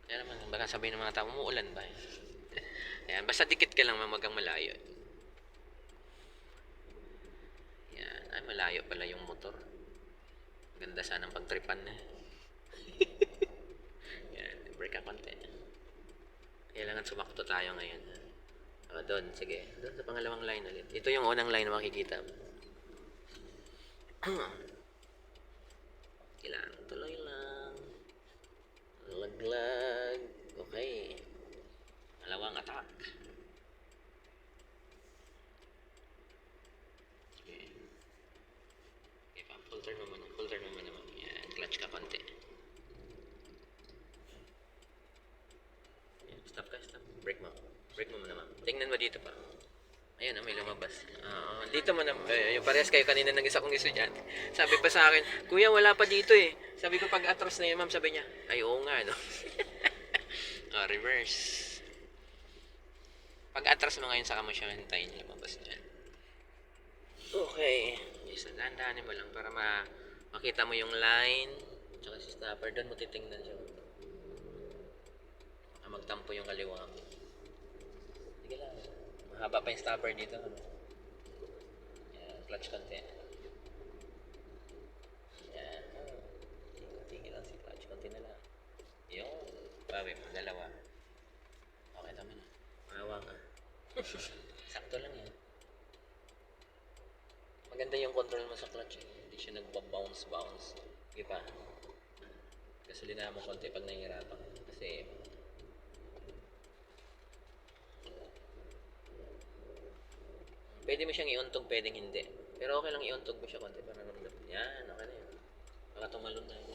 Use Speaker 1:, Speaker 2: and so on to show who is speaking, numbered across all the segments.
Speaker 1: Kaya naman, baka sabihin ng mga tao, umuulan ba? Ayan, basta dikit ka lang, ma'am, wag kang malayo. Yan, ay malayo pala yung motor. Ganda sanang pagtripan na. Yan, break ka konti. Kailangan sumakto tayo ngayon. O, doon, sige. Doon sa pangalawang line ulit. Ito yung unang line na makikita. Kailangan tuloy lang. Laglag. Okay. Malawang attack. Okay. Okay, pa. Full turn mo muna. Full turn mo muna. Yan, clutch ka konti. Yan, stop ka, stop. Break mo. Break mo muna, ma'am. Tingnan mo dito pa. Ayun, may lumabas. Dito mo na, yung parehas kayo kanina ng isa kong estudyante. Sabi pa sa akin, kuya, wala pa dito eh. Sabi ko, pag atras na yun, ma'am, sabi niya, ay, oo nga, no? Reverse. Pag atras mo ngayon, saka mo siya hintayin, lumabas niyan. Okay. Yes, dahan-dahanin mo lang para makita mo yung line. Tsaka si stopper, doon mo titingnan siya. Baka magtampo yung kaliwa mo. Sige lang. Mahaba pa yung stopper dito. Yan, clutch konti. Yan. Tingin lang si clutch konti na lang. Yung, bawi mo, dalawa. Okay, tama na. Mahawa ka. Sakto lang yan. Maganda yung control mo sa clutch eh. Hindi siya nagbabounce. Sige pa. Gasolina mo konti pag nahihirapan. Kasi pwede mo siyang iuntog, pwedeng hindi. Pero okay lang iuntog mo siya konti para naman. Yan, okay na yun. Baka tumalon na yun.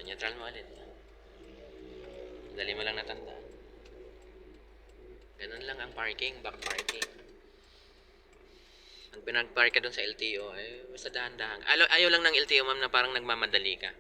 Speaker 1: Neutral mo ulit. Dali mo lang natanda. Ganun lang ang parking, back parking. Pag pinag-park ka dun sa LTO, basta dahan-dahan. Ayaw lang ng LTO, ma'am, na parang nagmamadali ka.